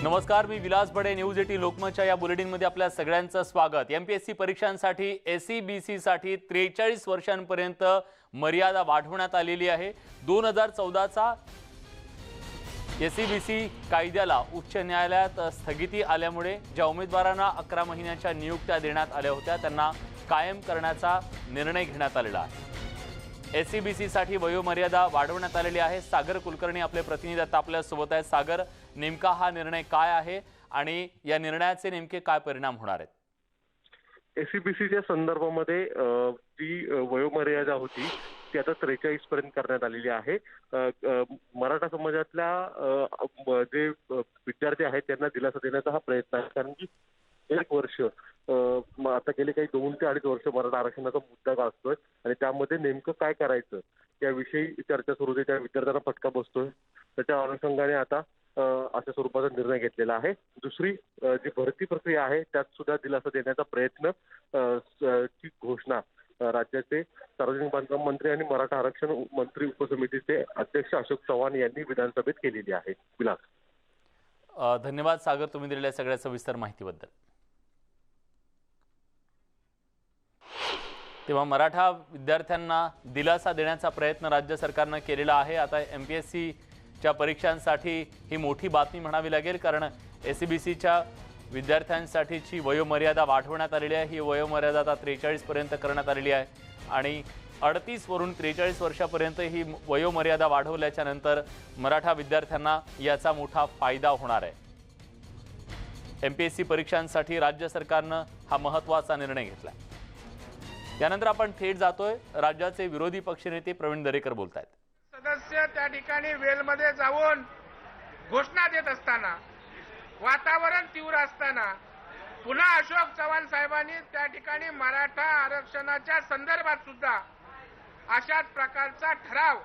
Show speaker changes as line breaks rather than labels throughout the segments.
नमस्कार, मी विलास बडे. न्यूज 18 लोकमतच्या या बुलेटिनमध्ये आपल्या सगळ्यांचं स्वागत. एमपीएससी परीक्षांसाठी एसईबीसी साठी 43 वर्षांपर्यंत मर्यादा वाढवण्यात आलेली आहे. 2014चा एसईबीसी कायद्याला उच्च न्यायालयात स्थगिती आल्यामुळे ज्या उमेदवारांना 11 महिन्यांच्या नियुक्त्या देण्यात आल्या होत्या त्यांना कायम करण्याचा निर्णय घेण्यात आलेला आहे. एसईबीसी साठी वयोमर्यादा वाढवण्यात आलेली आहे. सागर कुलकर्णी आपले प्रतिनिधी आता आपल्या सोबत आहेत. सागर, नेमका हा निर्णय काय आहे आणि या निर्णयाचे नेमके काय परिणाम होणार आहेत?
एसईबीसीच्या संदर्भामध्ये जी वयोमर्यादा होती ती आता 43 पर्यंत करण्यात आलेली आहे. मराठा समाजातल्या जे विद्यार्थी आहेत त्यांना दिलासा देण्याचा हा प्रयत्न आहे, कारण की 1 वर्ष आता गेले काही 2 ते 2.5 वर्ष मराठा आरक्षणाचा मुद्दा गाजतोय आणि त्यामध्ये नेमकं काय करायचं याविषयी चर्चा सुरू होते. त्या विद्यार्थ्यांना फटका बसतोय. त्याच्या अनुषंगाने आता अशा स्वरूपाचा निर्णय घेतलेला आहे. दुसरी जी भरती प्रक्रिया आहे त्यात सुद्धा दिलासा देण्याचा प्रयत्न ची घोषणा राज्याचे सार्वजनिक बांधकाम मंत्री आणि मराठा आरक्षण मंत्री उपसमितीचे अध्यक्ष अशोक चव्हाण यांनी विधानसभेत केलेली आहे. विलास,
धन्यवाद सागर, तुम्ही दिलेल्या सगळ्या सविस्तर माहितीबद्दल. तेव्हा मराठा विद्यार्थ्यांना दिलासा देण्याचा प्रयत्न राज्य सरकारने केलेला आहे. आता एमपीएससीच्या परीक्षांसाठी ही मोठी बातमी म्हणावी लागेल, कारण एसईबीसीच्या विद्यार्थ्यांसाठीची वयोमर्यादा वाढवण्यात आलेली आहे. ही वयोमर्यादा आता 43 पर्यंत करण्यात आलेली आहे आणि 38 वरून 43 वर्षापर्यंत ही वयोमर्यादा वाढवल्याच्या नंतर मराठा विद्यार्थ्यांना याचा मोठा फायदा होणार आहे. एमपीएससी परीक्षांसाठी राज्य सरकारने हा महत्त्वाचा निर्णय घेतला. यानंतर आपण थेट जातोय. राज्याचे विरोधी पक्षनेते प्रवीण दरेकर बोलतायत.
सदस्य त्या ठिकाणी वेलमध्ये जाऊन घोषणा देत असताना, वातावरण तीव्र असताना पुन्हा अशोक चव्हाण साहेबांनी त्या ठिकाणी मराठा आरक्षणाच्या संदर्भात सुद्धा अशाच प्रकारचा ठराव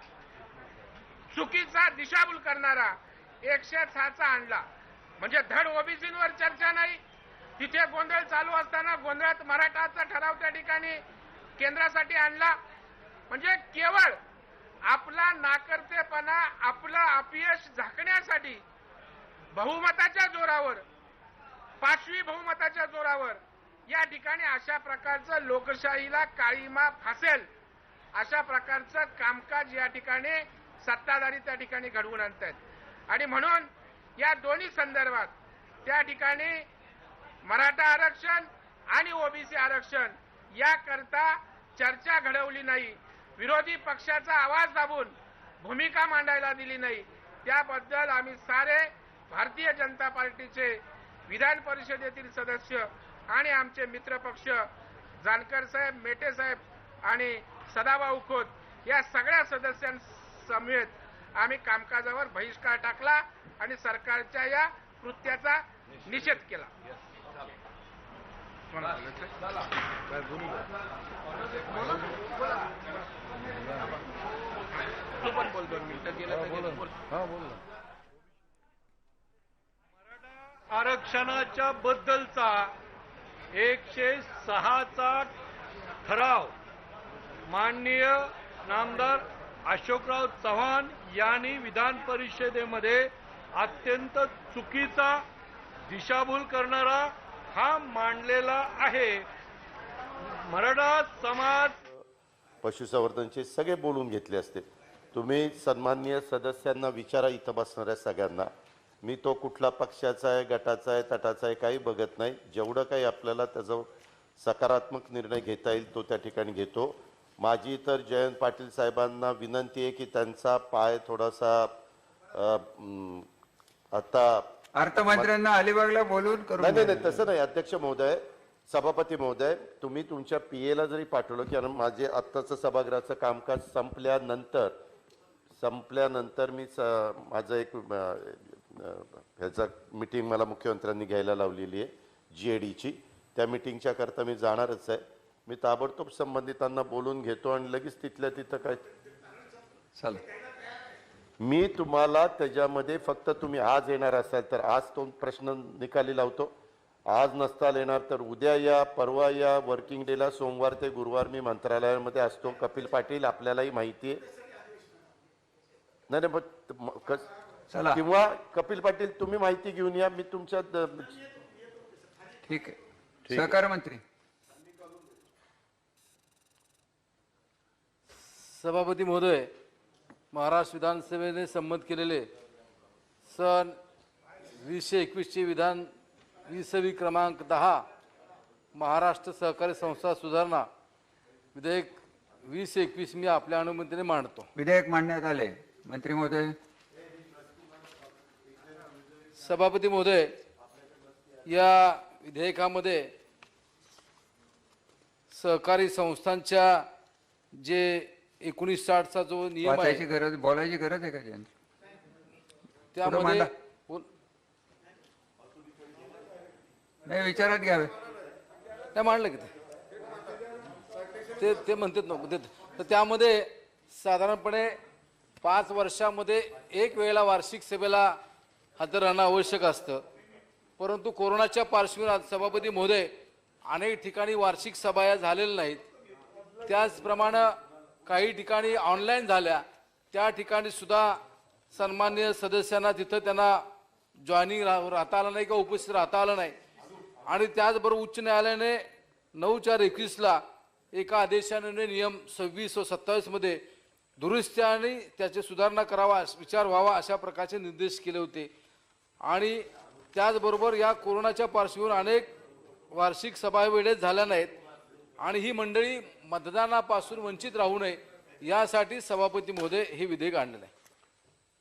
चुकीचा दिशाभूल करणारा 106चा आणला. म्हणजे धड ओबीसींवर चर्चा नाही, तिथे गोंधळ चालू असताना गोंधळात मराठाचा ठराव त्या ठिकाणी केंद्रासाठी आणला. म्हणजे केवळ आपला नाकर्तेपणा, आपलं अपयश झाकण्यासाठी बहुमताच्या जोरावर, 5वी बहुमताच्या जोरावर या ठिकाणी अशा प्रकारचं लोकशाहीला काळीमा फासेल अशा प्रकारचं कामकाज या ठिकाणी सत्ताधारी त्या ठिकाणी घडवून आणतात. आणि म्हणून या दोन्ही संदर्भात त्या ठिकाणी मराठा आरक्षण आणि ओबीसी आरक्षण याकरता चर्चा घडवली नाही, विरोधी पक्षाचा आवाज दाबून भूमिका मांडायला दिली नाही. त्याबद्दल आम्ही सारे भारतीय जनता पार्टीचे विधान परिषदेतील सदस्य आणि आमचे मित्रपक्ष जानकर साहेब, मेटे साहेब आणि सदाभाऊ खोत या सगळ्या सदस्यांसमवेत आम्ही कामकाजावर बहिष्कार टाकला आणि सरकारच्या या कृत्याचा निषेध केला.
आरक्षणाच्या बद्दलचा 106चा ठराव माननीय नामदार अशोकराव चव्हाण यांनी विधान परिषदेमध्ये अत्यंत चुकीचा दिशाभूल करणारा हा मांडलेला आहे. मराठा समाज
पशुसंवर्धनचे सगळे बोलून घेतले असते. तुम्ही सन्माननीय सदस्यांना विचारा, इथं बसणाऱ्या सगळ्यांना. मी तो कुठला पक्षाचा आहे, गटाचा आहे, तटाचा आहे काही बघत नाही. जेवढं काही आपल्याला त्याचा सकारात्मक निर्णय घेता येईल तो त्या ठिकाणी घेतो. माझी तर जयंत पाटील साहेबांना विनंती आहे की त्यांचा पाय थोडासा आता
अर्थमंत्र्यांना अलिबागला बोलून करू.
नाही, तसं नाही. अध्यक्ष महोदय, सभापती महोदय, तुम्ही तुमच्या पीएला जरी पाठवलं, कारण माझे आत्ताचं सभागृहाचं कामकाज संपल्यानंतर मी माझं एक ह्याचा मीटिंग मला मुख्यमंत्र्यांनी घ्यायला लावलेली आहे GADची. त्या मीटिंगच्या करता मी जाणारच आहे. मी ताबडतोब संबंधितांना बोलून घेतो आणि लगेच तिथल्या तिथं काय
चालेल.
मी तुम्हाला त्याच्यामध्ये फक्त तुम्ही आज येणार असाल तर आज तो प्रश्न निकाली लावतो. आज नसताल येणार तर उद्या या, परवा या. वर्किंग डेला सोमवार ते गुरुवार मी मंत्रालयामध्ये असतो. कपिल पाटील आपल्यालाही माहिती आहे. नाही,
चला
किंवा कपिल पाटील तुम्ही माहिती घेऊन या, मी तुमच्या
ठीक आहे. सहकार मंत्री.
सभापती महोदय, महाराष्ट्र विधानसभेने संमत केलेले सन 2021चे विधान 20वी क्रमांक 10 महाराष्ट्र सहकारी संस्था सुधारणा विधेयक 2021 मी आपल्या अनुमतीने मांडतो.
विधेयक मांडण्यात आले. मंत्री महोदय.
सभापती महोदय, या विधेयकामध्ये सहकारी संस्थांच्या जे 1960चा जो नियम
वाचायची
आहे
गरज, बोलायची गरज आहे का त्यांनी?
त्यामध्ये
मांडा. नाही, विचारात घ्यावे.
नाही मांडलं की ते म्हणतात नको ते. तर त्यामध्ये साधारणपणे 5 वर्षामध्ये एक वेळेला वार्षिक सभेला हजर राहणं आवश्यक असतं. परंतु कोरोनाच्या पार्श्वभूमीवर सभापती महोदय अनेक ठिकाणी वार्षिक सभा या झालेल्या नाहीत. त्याचप्रमाणे काही ठिकाणी ऑनलाईन झाल्या, त्या ठिकाणी सुद्धा सन्माननीय सदस्यांना तिथं त्यांना जॉईनिंग राहता आलं नाही किंवा उपस्थित राहता आलं नाही. आणि त्याचबरोबर उच्च न्यायालयाने 9/4/21 एका आदेशाने नियम 26 व 27 मध्ये दुरुस्ती आणि त्याची सुधारणा करावा, विचार व्हावा अशा प्रकारचे निर्देश केले होते. आणि त्याचबरोबर या कोरोनाच्या पार्श्वभूमीवर अनेक वार्षिक सभा वेळेत झाल्या नाहीत आणि ही मंडळी मतदानापासून वंचित राहू नये यासाठी सभापती महोदय हे विधेयक आणलेलं आहे.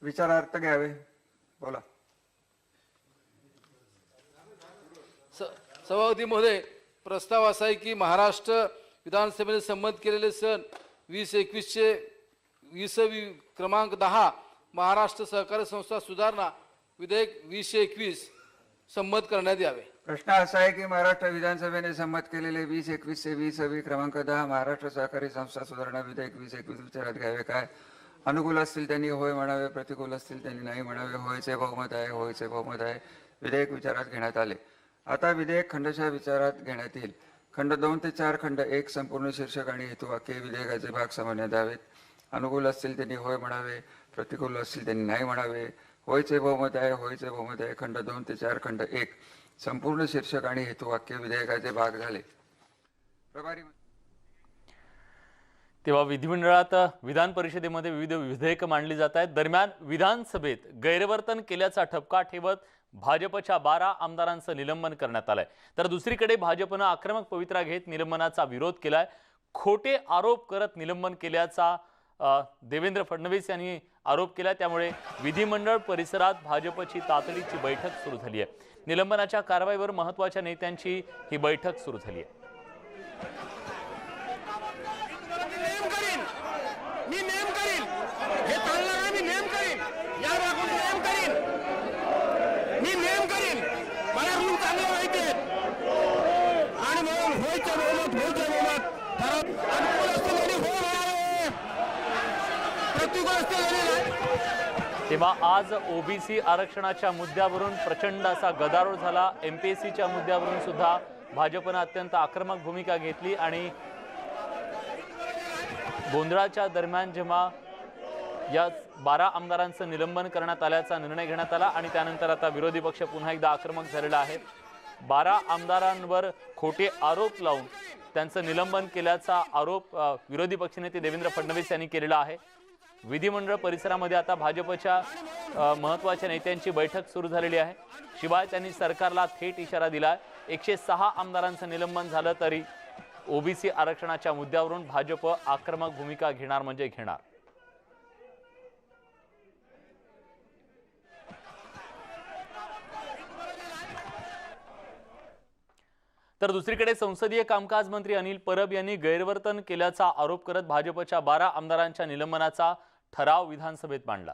विचारार्थ घ्यावे. बोला.
सभापती महोदय, प्रस्ताव असा आहे की महाराष्ट्र विधानसभेने संमत केलेले सन 2021चे 20वी क्रमांक 10 महाराष्ट्र सहकारी संस्था सुधारणा विधेयक 2021 संमत करण्यात यावे.
प्रश्न असा आहे की महाराष्ट्र विधानसभेने संमत केलेले 2021 चे 20वी क्रमांक 10 महाराष्ट्र सहकारी संस्था सुधारणा विधेयक 2021 विचारात घ्यावे. काय अनुकूल असतील त्यांनी होय म्हणावे, प्रतिकूल असतील त्यांनी नाही म्हणावे. होयचे बहुमत आहे, होयचे बहुमत आहे. विधेयक विचारात घेण्यात आले. आता विधेयक खंडशः विचारात घेण्यात येईल. खंड 2 ते 4 खंड 1 संपूर्ण शीर्षक आणि हेतुवाक्य विधेयकाचे भाग समजण्यात यावेत. अनुकूल असतील त्यांनी होय म्हणावे, प्रतिकूल असतील त्यांनी नाही म्हणावे. होयचे बहुमत आहे, होयचे बहुमत आहे. खंड 2 ते 4 खंड 1 संपूर्ण शीर्षक आणि हेतुवाक्य विधेयकाचे भाग झाले. प्रभारी.
तेव्हा विधिमंडळात विधान परिषदेमध्ये विविध विधेयकं मांडली जात आहेत. दरम्यान विधानसभेत गैरवर्तन केल्याचा ठपका ठेवत भाजपच्या 12 आमदारांचं निलंबन करण्यात आलंय. तर दुसरीकडे भाजपनं आक्रमक पवित्रा घेत निलंबनाचा विरोध केलाय. खोटे आरोप करत निलंबन केल्याचा देवेंद्र फडणवीस यांनी आरोप केला. त्यामुळे विधिमंडळ परिसरात भाजपची तातडीची बैठक सुरू झाली आहे. निलंबनाच्या कारवाईवर महत्त्वाच्या नेत्यांची ही बैठक सुरू झाली आहे.
मी नेम करीन, हे चालणार आहे, मी नेम करीन, या भागात नेम करीन, मी नेम करीन. मला रूल चांगले माहिती आहेत आणि म्हणून होयच्या बहुमत अनुकूल असतील आणि हो म्हणावे, प्रतिकूल असतील आणि.
तेव्हा आज ओबीसी आरक्षणाच्या मुद्द्यावरून प्रचंड असा गदारोळ झाला. एमपीएससीच्या मुद्द्यावरून सुद्धा भाजपनं अत्यंत आक्रमक भूमिका घेतली आणि गोंधळाच्या दरम्यान जेव्हा या 12 आमदारांचं निलंबन करण्यात आल्याचा निर्णय घेण्यात आला आणि त्यानंतर आता विरोधी पक्ष पुन्हा एकदा आक्रमक झालेला आहे. 12 आमदारांवर खोटे आरोप लावून त्यांचं निलंबन केल्याचा आरोप विरोधी पक्षनेते देवेंद्र फडणवीस यांनी केलेला आहे. विधिमंडळ परिसरामध्ये आता भाजपच्या महत्त्वाच्या नेत्यांची बैठक सुरू झालेली आहे. शिवाय त्यांनी सरकारला थेट इशारा दिलाय. 106 आमदारांचं निलंबन झालं तरी ओबीसी आरक्षणाच्या मुद्द्यावरून भाजप आक्रमक भूमिका घेणार म्हणजे घेणार. तर दुसरीकडे संसदीय कामकाज मंत्री अनिल परब यांनी गैरवर्तन केल्याचा आरोप करत भाजपच्या 12 आमदारांच्या निलंबनाचा ठराव विधानसभेत मांडला.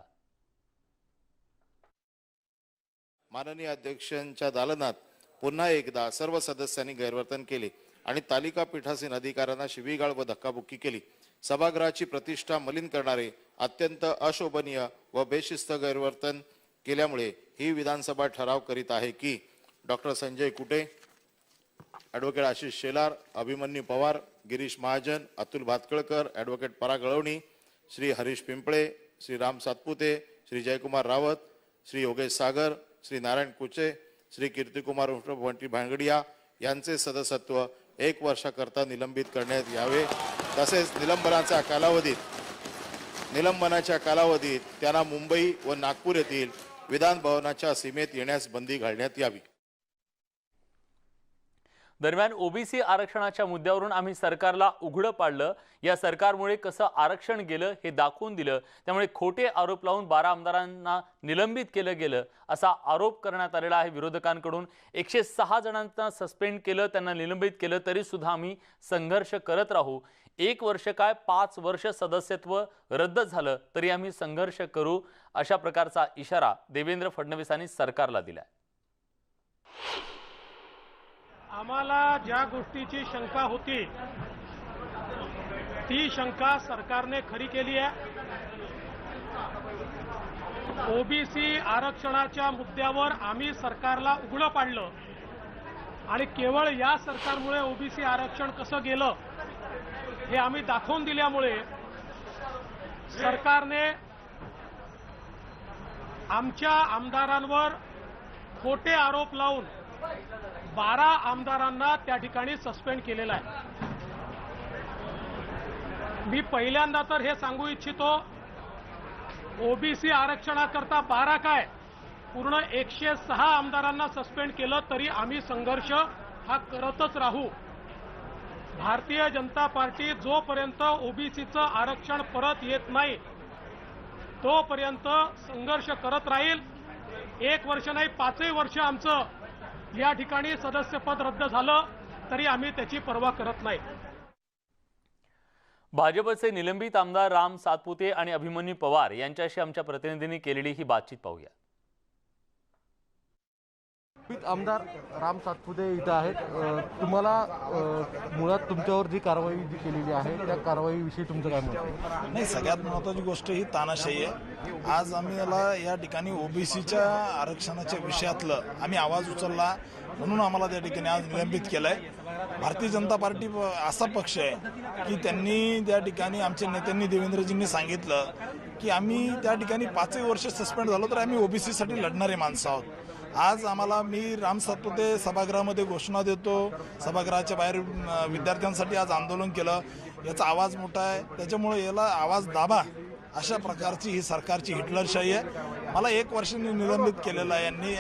माननीय अध्यक्षांच्या दालनात पुन्हा एकदा सर्व सदस्यांनी गैरवर्तन केले आणि तालिका पीठासीन अधिकाऱ्यांना शिवीगाळ व धक्काबुक्की केली. सभागृहाची प्रतिष्ठा मलिन करणारे अत्यंत अशोभनीय व बेशिस्त गैरवर्तन केल्यामुळे ही विधानसभा ठराव करीत आहे की doctor Sanjay Kute, advocate Ashish Shelar, Abhimanyu Pawar, Girish Mahajan, Atul भातकळकर, advocate पराग गळवणी, श्री हरीश पिंपळे, श्री राम सातपुते, श्री जयकुमार रावत, श्री योगेश सागर, श्री नारायण कुचे, श्री कीर्तिकुमार बंटी भांगडिया यांचे सदस्यत्व 1 वर्षाकरता निलंबित करण्यात यावे। तसेच निलंबनाच्या कालावधीत त्यांना मुंबई व नागपूर येथील विधान भवनाच्या सीमेत येण्यास बंदी घालण्यात यावी।
दरम्यान ओबीसी आरक्षणाच्या मुद्द्यावरून आम्ही सरकारला उघडं पाडलं, या सरकारमुळे कसं आरक्षण गेलं हे दाखवून दिलं, त्यामुळे खोटे आरोप लावून 12 आमदारांना निलंबित केलं गेलं असा आरोप करण्यात आलेला आहे विरोधकांकडून। 106 जणांना सस्पेंड केलं, त्यांना निलंबित केलं, तरी सुद्धा आम्ही संघर्ष करत राहू। 1 वर्ष काय 5 वर्ष सदस्यत्व रद्द झालं तरी आम्ही संघर्ष करू, अशा प्रकारचा इशारा देवेंद्र फडणवीसांनी सरकारला दिलाय।
आम्हाला ज्या गोष्टीची शंका होती ती शंका सरकारने खरी केली आहे। ओबीसी आरक्षणाच्या मुद्द्यावर आम्ही सरकारला उघडं पाडलं आणि केवळ या सरकारमुळे ओबीसी आरक्षण कसं गेलं हे आम्ही दाखवून दिल्यामुळे सरकारने आमच्या आमदारांवर खोटे आरोप लावून 12 आमदारांना त्या ठिकाणी सस्पेंड केलेला आहे। मी पहिल्यांदा तर हे सांगू इच्छितो, ओबीसी आरक्षणाकरता 12 काय पूर्ण 106 आमदारांना सस्पेंड केलं तरी आम्ही संघर्ष हा करतच राहू। भारतीय जनता पार्टी जोपर्यंत ओबीसीचं आरक्षण परत येत नाही तोपर्यंत संघर्ष करत राहील। 1 वर्ष नाही 5 वर्ष आमचं या ठिकाणी सदस्यपद रद्द झालं तरी आम्ही त्याची पर्वा करत नाही।
भाजपचे निलंबित आमदार राम सातपुते आणि अभिमन्यू पवार यांच्याशी आमच्या प्रतिनिधींनी केलेली ही बातचीत पाहूया।
आमदार राम सातपुते इथं आहेत। तुम्हाला मुळात तुमच्यावर जी कारवाई जी केलेली आहे त्या कारवाईविषयी तुमचं काय मत आहे?
नाही, सगळ्यात महत्त्वाची गोष्ट ही तानाशाही आहे। आज आम्ही या ठिकाणी ओबीसीच्या आरक्षणाच्या विषयातलं आम्ही आवाज उचलला म्हणून आम्हाला त्या ठिकाणी आज निलंबित केलंय। भारतीय जनता पार्टी असा पक्ष आहे की त्यांनी त्या ठिकाणी आमच्या नेत्यांनी देवेंद्रजींनी सांगितलं की आम्ही त्या ठिकाणी 5 वर्ष सस्पेंड झालो तर आम्ही ओबीसीसाठी लढणारे माणसं आहोत। आज आम्हाला मी राम सातपुते सभागृहामध्ये घोषणा देतो, सभागृहाच्या बाहेर विद्यार्थ्यांसाठी आज आंदोलन केलं, याचा आवाज मोठा आहे, त्याच्यामुळे याला आवाज दाबा अशा प्रकारची ही सरकारची हिटलरशाही आहे। मला 1 वर्षांनी निलंबित केलेलं आहे यांनी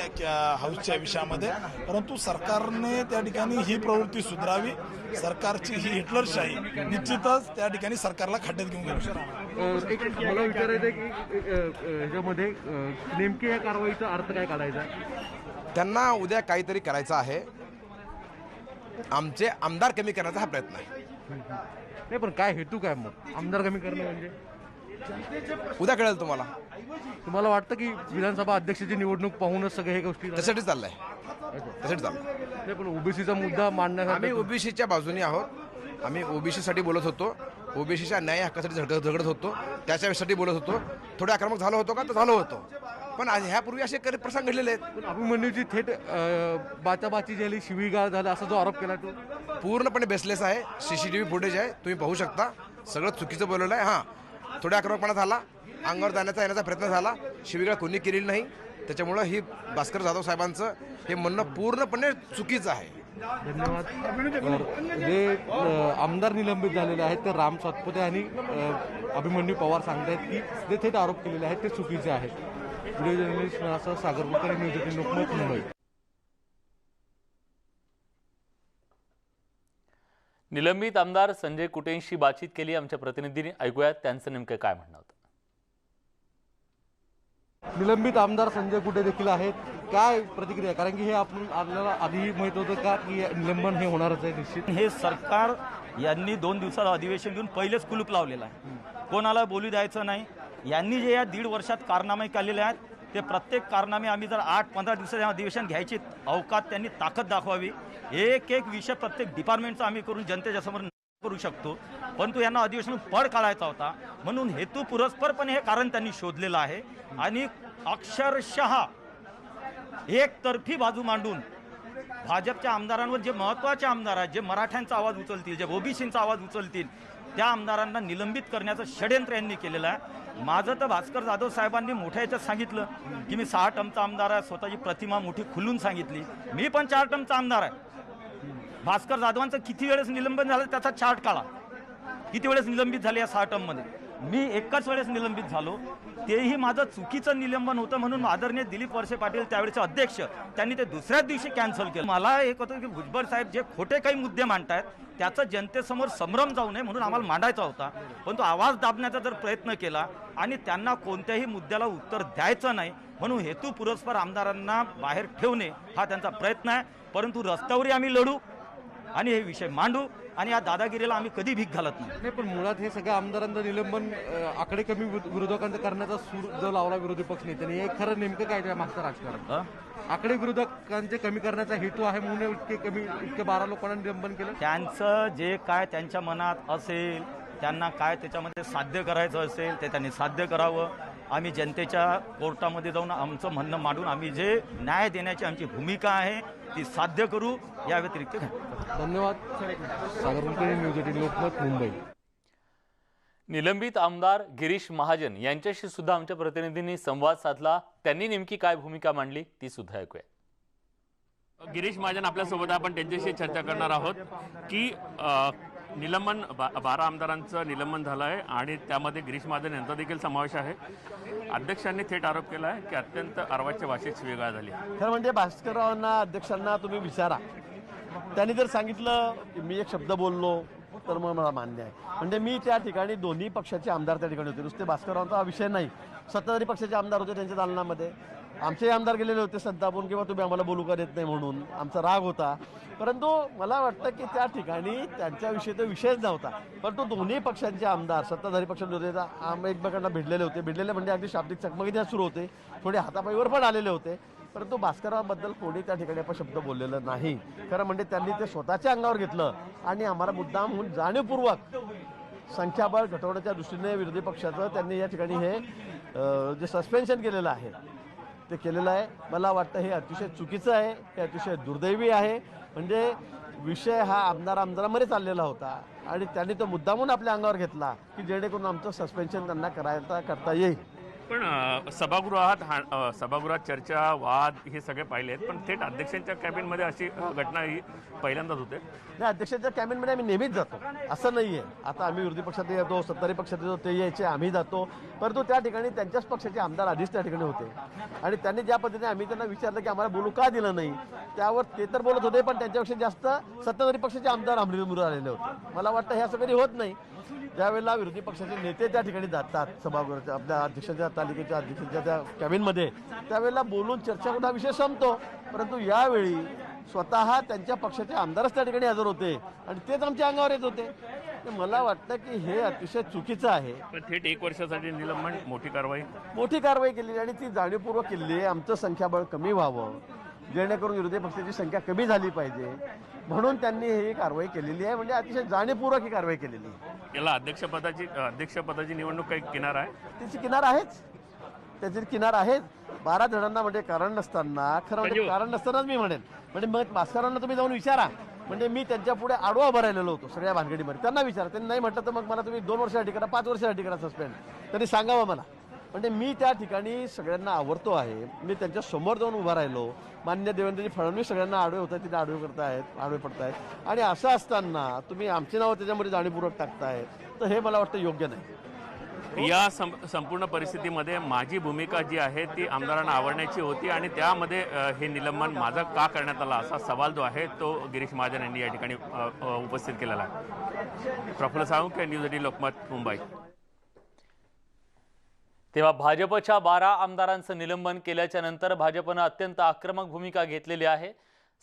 हाऊसच्या विषयामध्ये, परंतु सरकारने त्या ठिकाणी ही प्रवृत्ती सुधारावी। सरकारची ही हिटलरशाही निश्चितच त्या ठिकाणी सरकारला खड्ड्यात घेऊन गेली।
एक मला विचारायचं आहे की ह्याच्यामध्ये नेमकी या कारवाईचा अर्थ काय काढायचा?
त्यांना उद्या काहीतरी करायचं आहे, आमचे आमदार कमी करण्याचा हा प्रयत्न आहे।
नाही, पण काय हेतू काय मग आमदार कमी करणं म्हणजे?
उद्या कळेल तुम्हाला।
तुम्हाला वाटतं की विधानसभा अध्यक्षाची निवडणूक पाहूनच सगळे हे गोष्टी
त्यासाठी चाललंय? त्यासाठी चाललंय।
नाही, पण ओबीसीचा मुद्दा मांडण्यासाठी
आम्ही ओबीसीच्या बाजूने आहोत। आम्ही ओबीसीसाठी बोलत होतो, ओबीसीच्या न्याय हक्कासाठी झगडत होतो, त्याच्यासाठी बोलत होतो। थोडे आक्रमक झालो होतो का? तर झालो होतो, पण आज ह्यापूर्वी असे प्रसंग घडलेले आहेत।
पण अभिमन्यूची थेट बाचाबाची झाली, शिवीगाळ झाला असा जो आरोप केला तो
पूर्णपणे बेसलेस आहे। CCTV फुटेज आहे, तुम्ही पाहू शकता। सगळं चुकीचं बोलवलं आहे। हां, थोड्या आक्रमकपणा झाला, अंगावर जाण्याचा येण्याचा प्रयत्न झाला, शिवीगाळ कोणी केलेली नाही। त्याच्यामुळं ही भास्कर जाधव साहेबांचं हे म्हणणं पूर्णपणे चुकीचं आहे।
धन्यवाद। जे आमदार निलंबित झालेले आहेत ते राम सातपुते आणि अभिमन्यू पवार सांगतायत की जे थेट आरोप केलेले आहेत ते चुकीचे आहेत। व्हिडिओ जर्नलिस्ट सागर कुलकर्णी, न्यूज 18 लोकमत, मुंबई।
निलंबित आमदार संजय कुटेंशी बातचीत केली आमच्या प्रतिनिधींनी, ऐकूयात त्यांचं नेमकं काय म्हणणं होतं।
निलंबित आमदार संजय कुटे देखील आहेत, काय प्रतिक्रिया? कारण की हे आपल्याला आधी माहित होतं का की निलंबन हे होणारच आहे निश्चित?
हे सरकार यांनी 2 दिवसात अधिवेशन घेऊन पहिलेच कुलूप लावलेलं आहे, कोणाला बोलू द्यायचं नाही। यांनी जे या 1.5 वर्षात कारनामे केलेले आहेत ते प्रत्येक कारनामे आम्ही जर 8-15 दिवसाचे अधिवेशन घ्यायची अवकात त्यांनी ताकद दाखवावी। एक विषय प्रत्येक डिपार्टमेंटचा आम्ही करून जनतेच्या समोर करू शकतो, परंतु यांना अधिवेशन पड काढायचा होता म्हणून हेतू पुरस्परपणे हे कारण त्यांनी शोधलेलं आहे आणि अक्षरशः एकतर्फी बाजू मांडून भाजपच्या आमदारांवर, जे महत्त्वाचे आमदार आहेत, जे मराठ्यांचा आवाज उचलतील, जे ओबीसींचा आवाज उचलतील, त्या आमदारांना निलंबित करण्याचं षड्यंत्र यांनी केलेलं आहे। माझं तर भास्कर जाधव साहेबांनी मोठ्या याच्यात सांगितलं की मी 6 टर्मचा आमदार आहे, स्वतःची प्रतिमा मोठी खुलून सांगितली. मी पण 4 टर्मचा आमदार आहे. भास्कर जाधवांचं किती वेळेस निलंबन झालं त्याचा चार्ट काढा. किती वेळेस निलंबित झाले या 6 टर्ममध्ये. मी एकाच वेळेस निलंबित झालो, तेही माझं चुकीचं निलंबन होतं म्हणून आदरणीय दिलीप वळसे पाटील त्यावेळेचे अध्यक्ष त्यांनी ते दुसऱ्याच दिवशी कॅन्सल केलं. मला एक होतं की भुजबळ साहेब जे खोटे काही मुद्दे मांडतायत त्याचं जनतेसमोर संभ्रम जाऊ नये म्हणून आम्हाला मांडायचा होता, पण तो आवाज दाबण्याचा जर प्रयत्न केला आणि त्यांना कोणत्याही मुद्द्याला उत्तर द्यायचं नाही म्हणून हेतू पुरस्पर आमदारांना बाहेर ठेवणे हा त्यांचा प्रयत्न आहे. परंतु रस्त्यावरही आम्ही लढू आणि हे विषय मांडू आणि या दादागिरीला आम्ही कधी भीक घालत नाही.
पण मुळात हे सगळं आमदारांचं निलंबन आकडे कमी विरोधकांचं करण्याचा सूर जो लावला विरोधी पक्ष नेत्यांनी, हे खरं नेमकं काय त्या मागचं राजकारण? आकडे विरोधकांचे कमी करण्याचा हेतू आहे म्हणून इतके 12 लोकांना निलंबन केलं.
त्यांचं जे काय त्यांच्या मनात असेल, त्यांना काय त्याच्यामध्ये साध्य करायचं असेल ते त्यांनी साध्य करावं. आम्ही जनतेच्या कोर्टामध्ये जाऊन आमचं म्हणणं मांडून आम्ही जे न्याय देण्याची आमची भूमिका आहे ती साध्य करू. या व्यतिरिक्त
धन्यवाद. सागर कुलकर्णी, न्यूज 18 लोकमत, मुंबई.
निलंबित आमदार गिरीश महाजन यांच्याशी सुद्धा आमच्या प्रतिनिधींनी संवाद साधला. त्यांनी नेमकी काय भूमिका मांडली ती सुद्धा ऐकूया.
गिरीश महाजन आपल्यासोबत, आपण त्यांच्याशी चर्चा करणार आहोत की निलंबन 12 आमदारांचं निलंबन झालं आहे आणि त्यामध्ये गिरीश महाजन यांचा देखील समावेश आहे. अध्यक्षांनी थेट आरोप केला आहे की अत्यंत अर्वाच्य भाषेत शिवीगाळ झाली.
खरं म्हणजे भास्कररावांना, अध्यक्षांना तुम्ही विचारा, त्यांनी जर सांगितलं की मी एक शब्द बोललो तर मग मला मान्य आहे. म्हणजे मी त्या ठिकाणी दोन्ही पक्षाचे आमदार त्या ठिकाणी होते, नुसते भास्कररावांचा हा विषय नाही. सत्ताधारी पक्षाचे आमदार होते त्यांच्या दालनामध्ये, आमचे आमदार गेलेले होते संतापून किंवा तुम्ही आम्हाला बोलू का देत नाही म्हणून आमचा राग होता. परंतु मला वाटतं की त्या ठिकाणी त्यांच्याविषयी तो विषयच नव्हता. परंतु दोन्ही पक्षांचे आमदार सत्ताधारी पक्षाचे होते, एकमेकांना भिडलेले म्हणजे अगदी शाब्दिक चकमकी सुरू होते, थोडे हातापाईवर पण आलेले होते. परंतु भास्कररावांबद्दल कोणी त्या ठिकाणी आपण शब्द बोललेलं नाही. खरं म्हणजे त्यांनी ते स्वतःच्या अंगावर घेतलं आणि आम्हाला मुद्दाम म्हणून जाणीवपूर्वक संख्याबळ घटवण्याच्या दृष्टीने विरोधी पक्षाचं त्यांनी या ठिकाणी हे जे सस्पेन्शन केलेलं आहे ते केलेलं आहे. मला वाटतं हे अतिशय चुकीचं आहे, हे अतिशय दुर्दैवी आहे. म्हणजे विषय हा आमदारामध्ये चाललेला होता आणि त्यांनी तो मुद्दामून आपल्या अंगावर घेतला की जेणेकरून आमचं सस्पेन्शन त्यांना करता येईल.
पण सभागृहात चर्चा, वाद हे सगळे पाहिले आहेत, पण थेट अध्यक्षांच्या कॅबिनमध्ये अशी घटना ही पहिल्यांदाच होते.
नाही, अध्यक्षांच्या कॅबिनमध्ये आम्ही नेहमीच जातो, असं नाही आहे. आता आम्ही विरोधी पक्षात येतो, सत्ताधारी पक्षात येतो, ते यायचे, आम्ही जातो. परंतु त्या ठिकाणी त्यांच्याच पक्षाचे आमदार आधीच त्या ठिकाणी होते आणि त्यांनी ज्या पद्धतीने आम्ही त्यांना विचारलं की आम्हाला बोलू का दिलं नाही, त्यावर ते तर बोलत होते, पण त्यांच्यापेक्षा जास्त सत्ताधारी पक्षाचे आमदार अमृतमुर आलेले होते. मला वाटतं हे असं कधी होत नाही. ज्यावेळेला विरोधी पक्षाचे नेते त्या ठिकाणी जातात सभागृहाच्या आपल्या अध्यक्षांच्या तालिकेच्या अध्यक्षांच्या त्या कॅबिनमध्ये, त्यावेळेला बोलून चर्चा करून हा विषय संपतो. परंतु यावेळी स्वतः त्यांच्या पक्षाचे आमदारच त्या ठिकाणी हजर होते आणि तेच आमच्या अंगावर येत होते. मला वाटतं की हे अतिशय चुकीचं आहे.
थेट 1 वर्षासाठी निलंबन, मोठी
कारवाई केलेली आणि ती जाणीवपूर्वक केलेली आहे. आमचं संख्याबळ कमी व्हावं, जेणेकरून विरोधी पक्षाची संख्या कमी झाली पाहिजे म्हणून त्यांनी ही कारवाई केलेली आहे. म्हणजे अतिशय जाणीवपूर्वक ही कारवाई केलेली आहे.
याला अध्यक्षपदाची निवडणूक काही किनार आहे?
त्याची किनार आहेच, त्याची किनार आहेच. 12 जणांना म्हणजे कारण नसताना, खरं म्हणजे कारण नसतानाच मी म्हणेन. म्हणजे मग भास्करांना तुम्ही जाऊन विचारा, म्हणजे मी त्यांच्या पुढे आडवा उभा राहिलेलो होतो सगळ्या भानगडीमध्ये. त्यांना विचारा, त्यांनी नाही म्हटलं तर मग मला तुम्ही 2 वर्षासाठी करा, 5 वर्षासाठी करा सस्पेंड, त्यांनी सांगावं मला. म्हणजे मी त्या ठिकाणी सगळ्यांना आवडतो आहे. मी त्यांच्या समोर जाऊन उभा राहिलो. मान्य देवेंद्रजी फडणवीस सगळ्यांना आडवे होत आहेत, तिथे आडवे पडतायत आणि असं असताना तुम्ही आमची नावं त्याच्यामध्ये जाणीवपूर्वक टाकताय, तर हे मला वाटतं योग्य नाही.
या संपूर्ण परिस्थितीमध्ये माझी भूमिका जी आहे ती आमदारांना आवडण्याची होती आणि त्यामध्ये हे निलंबन माझं का करण्यात आलं असा सवाल जो आहे तो गिरीश महाजन यांनी या ठिकाणी उपस्थित केलेला आहे. प्रफुल्ल साळुंखे, न्यूज 18 लोकमत, मुंबई.
तेव्हा भाजपच्या 12 आमदारांचं निलंबन केल्याच्या नंतर भाजपनं अत्यंत आक्रमक भूमिका घेतलेली आहे.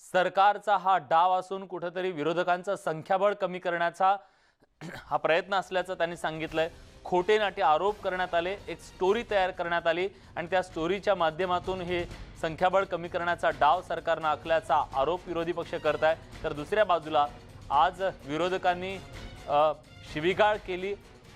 सरकारचा हा डाव असून कुठेतरी विरोधकांचं संख्याबळ कमी करण्याचा हा प्रयत्न असल्याचं त्यांनी सांगितलंय. खोटे नाटे आरोप करण्यात आले, एक स्टोरी तयार करण्यात आली आणि त्या स्टोरीच्या माध्यमातून हे संख्याबळ कमी करण्याचा डाव सरकारनं आखल्याचा आरोप विरोधी पक्ष करत आहे. तर दुसऱ्या बाजूला आज विरोधकांनी शिवीगाळ केली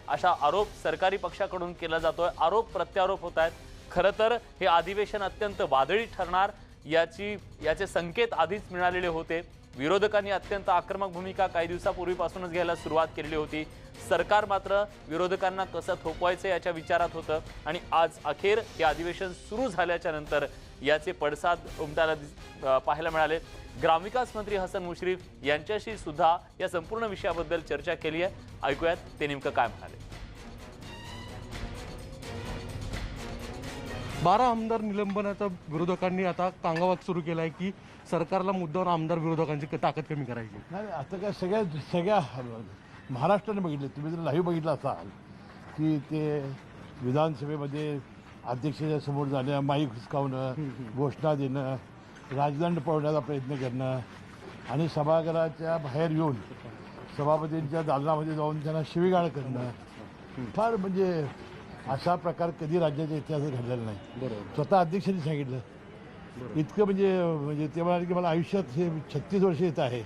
अशा आरोप सरकारी पक्षाकडून केला जातोय. आरोप प्रत्यारोप होत आहेत. खरं तर हे अधिवेशन अत्यंत वादळी ठरणार याचे संकेत आधीच मिळालेले होते. विरोधकांनी अत्यंत आक्रमक भूमिका काही दिवसापूर्वीपासूनच घ्यायला सुरुवात केलेली होती. सरकार मात्र विरोधकांना कसं थोपवायचं याच्या विचारात होतं आणि आज अखेर हे अधिवेशन सुरू झाल्याच्या नंतर याचे पडसाद उमटायला पाहायला मिळाले. ग्रामविकास मंत्री हसन मुश्रीफ यांच्याशी सुद्धा या संपूर्ण विषयाबद्दल चर्चा केली आहे. ऐकूयात ते नेमकं काय म्हणाले.
12 आमदार निलंबनाचा विरोधकांनी आता कांगावा सुरू केला आहे की सरकारला मुद्दावर आमदार विरोधकांची ताकद कमी करायची.
नाही आता काय सगळ्या महाराष्ट्राने बघितलं, तुम्ही जर लाईव्ह बघितलं असाल की ते विधानसभेमध्ये अध्यक्षाच्या समोर जाणं, माईक हुसकावणं, घोषणा देणं, राजदंड पळवण्याचा प्रयत्न करणं आणि सभागृहाच्या बाहेर येऊन सभापतींच्या दालनामध्ये जाऊन त्यांना शिवीगाळ करणं, फार म्हणजे असा प्रकार कधी राज्याच्या इतिहासात घडलेला नाही. बरोबर. स्वतः अध्यक्षांनी सांगितलं. इतकं म्हणजे ते म्हणाले की मला आयुष्यात हे 36 वर्ष येत आहे,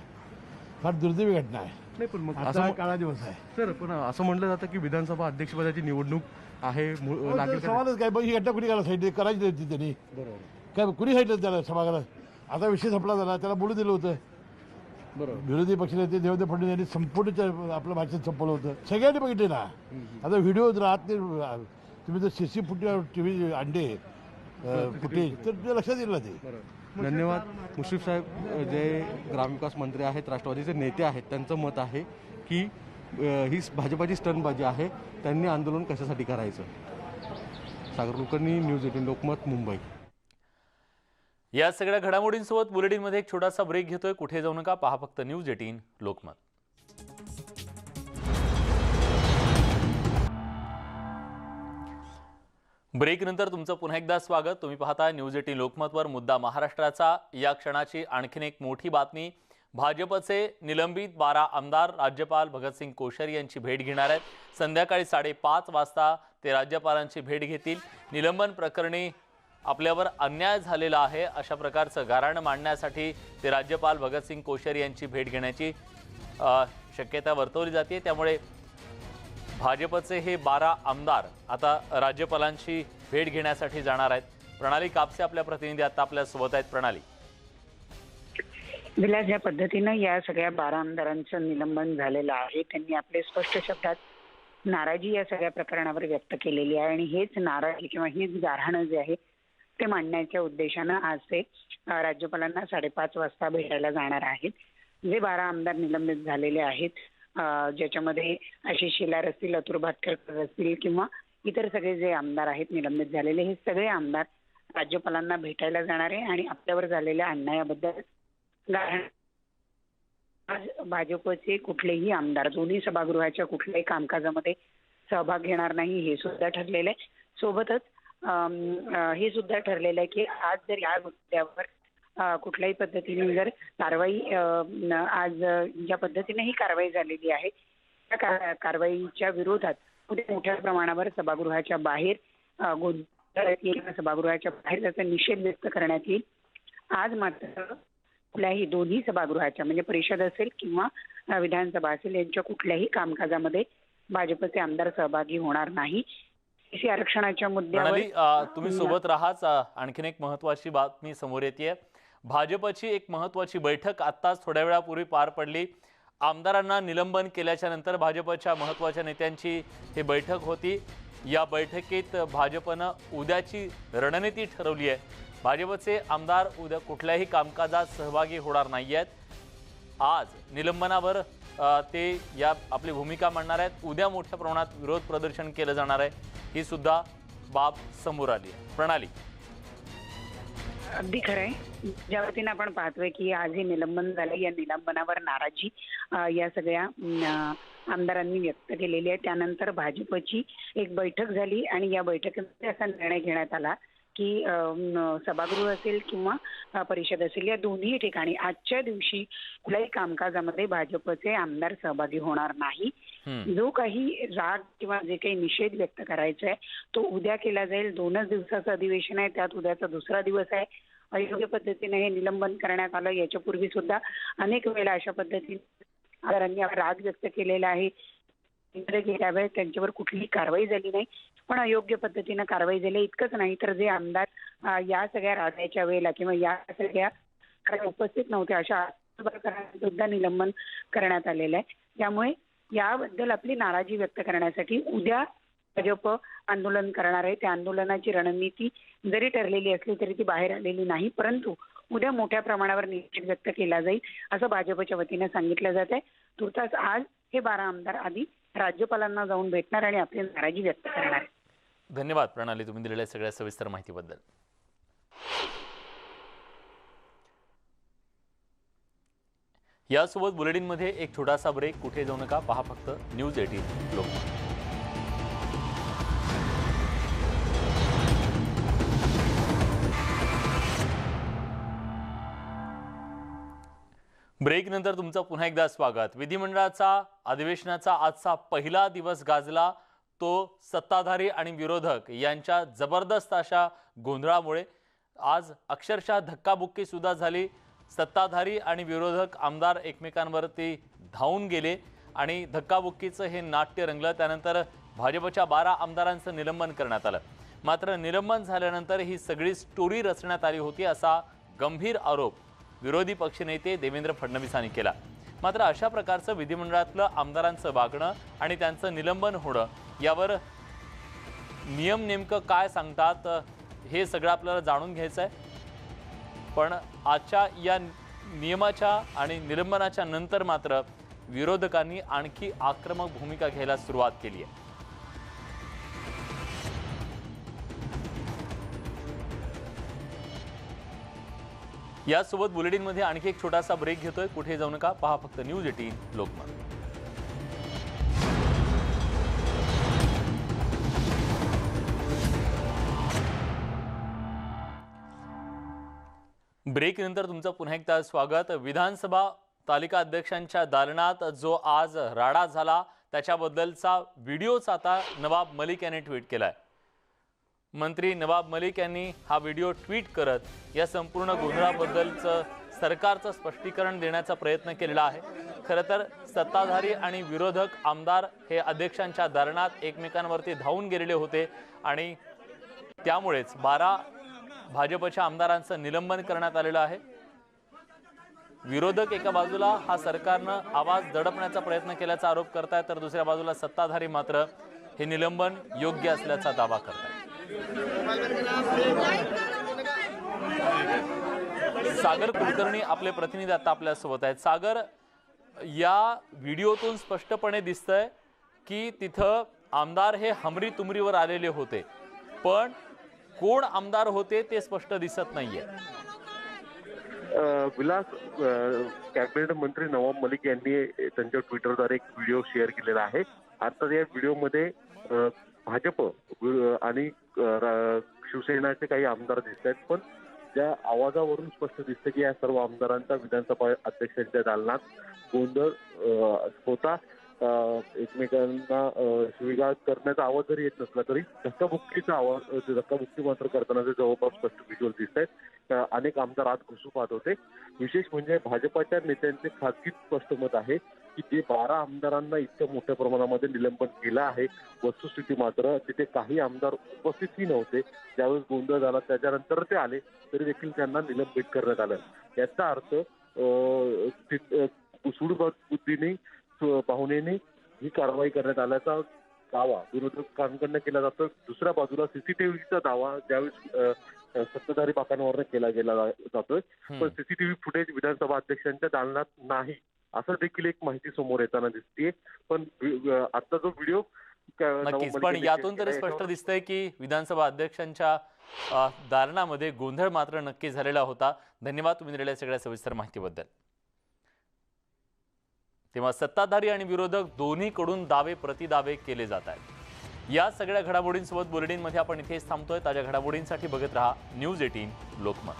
फार दुर्दैवी घटना आहे.
नाही पण मग
असा काळा दिवस आहे.
सर पण असं म्हटलं जातं की विधानसभा अध्यक्षपदाची निवडणूक आहे.
सवालच काय, बघ ही घटना कुणी करायची होती त्यांनी. बरोबर. काय कुणी सांगितलं त्याला सभागृहात? आता विषय संपला झाला, त्याला बोलू दिलं होतं. बरोबर. विरोधी पक्षनेते देवेंद्र फडणवीस यांनी संपूर्ण आपलं भाषण संपवलं होतं. सगळ्यांनी बघितले ना. आता व्हिडिओ राहत नाही, तुम्ही जर CC TV आणले फुटेज तर ते लक्षात येईल ना ते.
धन्यवाद. मुश्रीफ साहेब जे ग्रामविकास मंत्री आहेत, राष्ट्रवादीचे नेते आहेत, त्यांचं मत आहे की ही भाजपाची स्टंटबाजी आहे, त्यांनी आंदोलन कशासाठी करायचं. सागर कुलकर्णी, न्यूज 18 लोकमत, मुंबई.
या सगळ्या घडामोडींसोबत बुलेटिनमध्ये एक छोटासा ब्रेक घेतोय. कुठे जाऊ नका, पहा फक्त न्यूज 18 लोकमत. ब्रेक नंतर तुमचं पुन्हा एकदा स्वागत. तुम्ही पाहता न्यूज 18 लोकमतवर मुद्दा महाराष्ट्राचा. या क्षणाची आणखीन एक मोठी बातमी. भाजपचे निलंबित 12 आमदार राज्यपाल भगतसिंग कोश्यारी यांची भेट घेणार आहेत. संध्याकाळी 5:30 वाजता ते राज्यपालांची भेट घेतील. निलंबन प्रकरणी आपल्यावर अन्याय झालेला आहे अशा प्रकारचं गाऱ्हाण मांडण्यासाठी ते राज्यपाल भगतसिंग कोश्यारी यांची भेट घेण्याची शक्यता वर्तवली जाते. त्यामुळे भाजपचे हे 12 आमदार आता राज्यपालांची भेट घेण्यासाठी जाणार आहेत. प्रणाली कापसे आपल्या प्रतिनिधी आता आपल्या सोबत आहेत. प्रणाली.
विलास, ज्या पद्धतीनं या सगळ्या 12 आमदारांचं निलंबन झालेलं आहे, त्यांनी आपले स्पष्ट शब्दात नाराजी या सगळ्या प्रकरणावर व्यक्त केलेली आहे आणि हेच नाराजी किंवा हीच गाऱ्हाणं जे आहे ते मांडण्याच्या उद्देशानं आज ते राज्यपालांना 5:30 वाजता भेटायला जाणार आहेत. जे 12 आमदार निलंबित झालेले आहेत, ज्याच्यामध्ये आशिष शेलार असतील, अतुल भातखळकर असतील किंवा इतर सगळे जे आमदार आहेत निलंबित झालेले, हे सगळे आमदार राज्यपालांना भेटायला जाणार आहे आणि आपल्यावर झालेल्या अन्यायाबद्दल आज भाजपचे कुठलेही आमदार दोन्ही सभागृहाच्या कुठल्याही कामकाजामध्ये सहभाग घेणार नाही हे सुद्धा ठरलेलं आहे. सोबतच हे सुद्धा ठरलेलं आहे की आज जर या मुद्द्यावर कुठल्याही पद्धतीने जर कारवाई आज ज्या पद्धतीने ही कारवाई झालेली आहे त्या कारवाईच्या विरोधात मोठ्या प्रमाणावर सभागृहाच्या बाहेर गोंधळ किंवा सभागृहाच्या बाहेर त्याचा निषेध व्यक्त करण्यात येईल. आज मात्र कुठल्याही दोन्ही सभागृहाच्या म्हणजे परिषद असेल किंवा विधानसभा असेल यांच्या कुठल्याही कामकाजामध्ये भाजपचे आमदार सहभागी होणार नाही. एसी आरक्षणाच्या मुद्द्यावर
तुम्ही सोबत राहाच. आणखीन एक महत्वाची बातमी समोर येते. भाजपची एक महत्वाची बैठक आत्ताच थोड्या वेळापूर्वी पार पडली. आमदारांना निलंबन केल्याच्या नंतर भाजपच्या महत्वाच्या नेत्यांची ही बैठक होती. या बैठकीत भाजपनं उद्याची रणनीती ठरवली आहे. भाजपचे आमदार उद्या कुठल्याही कामकाजात सहभागी होणार नाही आहेत. आज निलंबनावर ते या आपली भूमिका मांडणार आहेत. उद्या मोठ्या प्रमाणात विरोध प्रदर्शन केलं जाणार आहे. ही सुद्धा बाब समोर आली आहे. प्रणाली.
अगदी खरं आहे. ज्या वतीनं आपण पाहतोय की आज हे निलंबन झालं, या निलंबनावर नाराजी या सगळ्या आमदारांनी व्यक्त केलेली आहे. त्यानंतर भाजपची एक बैठक झाली आणि या बैठकीमध्ये असा निर्णय घेण्यात आला की सभागृह असेल किंवा परिषद असेल या दोन्ही ठिकाणी आजच्या दिवशी कुठल्याही कामकाजामध्ये भाजपचे आमदार सहभागी होणार नाही. जो काही राग किंवा जे काही निषेध व्यक्त करायचा आहे तो उद्या केला जाईल. 2च दिवसाचं अधिवेशन आहे, त्यात उद्याचा दुसरा दिवस आहे. अयोग्य पद्धतीने हे निलंबन करण्यात आलं. याच्यापूर्वी सुद्धा अनेक वेळेला अशा पद्धतीने आमदारांनी राग व्यक्त केलेला आहे. गेल्या वेळेस त्यांच्यावर कुठलीही कारवाई झाली नाही, पण अयोग्य पद्धतीनं कारवाई झाली. इतकंच नाही तर जे आमदार या सगळ्या रागाच्या वेळेला किंवा या सगळ्या उपस्थित नव्हते अशा सुद्धा निलंबन करण्यात आलेलं आहे. त्यामुळे याबद्दल आपली नाराजी व्यक्त करण्यासाठी उद्या भाजप आंदोलन करणार आहे. त्या आंदोलनाची रणनीती जरी ठरलेली असली तरी ती बाहेर आलेली नाही, परंतु उद्या मोठ्या प्रमाणावर निषेध व्यक्त केला जाईल असं भाजपच्या वतीने सांगितलं जात आहे. तुर्तास आज हे 12 आमदार आधी राज्यपालांना जाऊन भेटणार आणि आपली नाराजी व्यक्त करणार आहे.
धन्यवाद प्रणाली, तुम्ही दिलेल्या सगळ्या सविस्तर माहितीबद्दल. यासोबत बुलेटिनमध्ये एक छोटासा ब्रेक. कुठे जाऊ नका, पहा फक्त न्यूज 18 लोकमत. ब्रेक नंतर तुमचं पुन्हा एकदा स्वागत. विधिमंडळाचा अधिवेशनाचा आजचा पहिला दिवस गाजला तो सत्ताधारी आणि विरोधक यांच्या जबरदस्त अशा गोंधळामुळे. आज अक्षरशः धक्काबुक्की सुद्धा झाली. सत्ताधारी आणि विरोधक आमदार एकमेकांवरती धावून गेले आणि धक्काबुक्कीचं हे नाट्य रंगलं. त्यानंतर भाजपच्या 12 आमदारांचं निलंबन करण्यात आलं. मात्र निलंबन झाल्यानंतर ही सगळी स्टोरी रचण्यात आली होती असा गंभीर आरोप विरोधी पक्षनेते देवेंद्र फडणवीसांनी केला. मात्र अशा प्रकारचं विधिमंडळातलं आमदारांचं वागणं आणि त्यांचं निलंबन होणं यावर नियम नेमकं काय सांगतात हे सगळं आपल्याला जाणून घ्यायचं आहे. पण आजच्या या नियमाच्या आणि निलंबनाच्या नंतर मात्र विरोधकांनी आणखी आक्रमक भूमिका घ्यायला सुरुवात केली आहे. यासोबत बुलेटिनमध्ये आणखी एक छोटासा ब्रेक घेतोय. कुठे जाऊ नका, पहा फक्त न्यूज 18 लोकमत. ब्रेक नंतर तुमचं पुन्हा एकदा स्वागत. विधानसभा तालिका अध्यक्षांच्या दालनात जो आज राडा झाला त्याच्याबद्दलचा व्हिडिओच आता नवाब मलिक यांनी ट्विट केलाय. मंत्री नवाब मलिक यांनी हा व्हिडिओ ट्विट करत या संपूर्ण गोंधळाबद्दलचं सरकारचं स्पष्टीकरण देण्याचा प्रयत्न केलेला आहे. खरं तर सत्ताधारी आणि विरोधक आमदार हे अध्यक्षांच्या दालनात एकमेकांवरती धावून गेलेले होते आणि त्यामुळेच 12 भाजपच्या आमदारांचं निलंबन करण्यात आलेलं आहे. विरोधक एका बाजूला हा सरकारनं आवाज दडपण्याचा प्रयत्न केल्याचा आरोप करतायत, तर दुसऱ्या बाजूला सत्ताधारी मात्र हे निलंबन योग्य असल्याचा दावा करतायत. सागर कुलकर्णी आपले प्रतिनिधी आता आपल्यासोबत आहेत. सागर, या व्हिडिओतून स्पष्टपणे दिसतंय की तिथं आमदार हे हमरी तुमरीवर आलेले होते, पण कोण आमदार होते ते स्पष्ट दिसत नाहीये.
विलास, कॅबिनेट मंत्री नवाब मलिक यांनी त्यांच्या ट्विटरद्वारे एक व्हिडिओ शेअर केलेला आहे. आता या व्हिडिओमध्ये भाजप आणि शिवसेनाचे काही आमदार दिसत आहेत, पण त्या आवाजावरून स्पष्ट दिसतं की या सर्व आमदारांचा विधानसभा अध्यक्षांच्या दालनात गोंधळ होता. एकमेकांना शिवीगाळ करण्याचा आवाज जरी येत नसला तरी धक्काबुक्की मात्र करतानाचे जवळपास स्पष्ट व्हिज्युअल दिसत आहेत. अनेक आमदार आत घुसू पाहत होते. विशेष म्हणजे भाजपाच्या नेत्यांचे खासगी स्पष्ट मत आहे की जे 12 आमदारांना इतक्या मोठ्या प्रमाणामध्ये निलंबन केलं आहे, वस्तुस्थिती मात्र तिथे काही आमदार उपस्थितही नव्हते. ज्यावेळेस गोंधळ झाला त्याच्यानंतर ते आले तरी देखील त्यांना निलंबित करण्यात आलं. याचा अर्थ सूडबुद्धीने पाहुणेने ही कारवाई करण्यात आल्याचा दावा विरोधकांकडनं केला जातो. दुसऱ्या बाजूला सीसीटीव्हीचा दावा ज्यावेळेस सत्ताधारी बाकांवर केला गेला जातोय, पण सीसीटीव्ही फुटेज विधानसभा अध्यक्षांच्या दालनात नाही असं देखील एक माहिती समोर येताना दिसतीये. पण आता जो व्हिडिओ
नक्कीच, पण यातून तरी स्पष्ट दिसतंय की विधानसभा अध्यक्षांच्या दालनामध्ये गोंधळ मात्र नक्की झालेला होता. धन्यवाद तुम्ही दिलेल्या सगळ्या सविस्तर माहितीबद्दल. तेव्हा सत्ताधारी आणि विरोधक दोन्हीकडून दावे प्रतिदावे केले जात आहेत. या सगळ्या घडामोडींसोबत बुलेटिनमध्ये आपण इथेच थांबतोय. ताज्या घडामोडींसाठी बघत रहा न्यूज 18 लोकमत.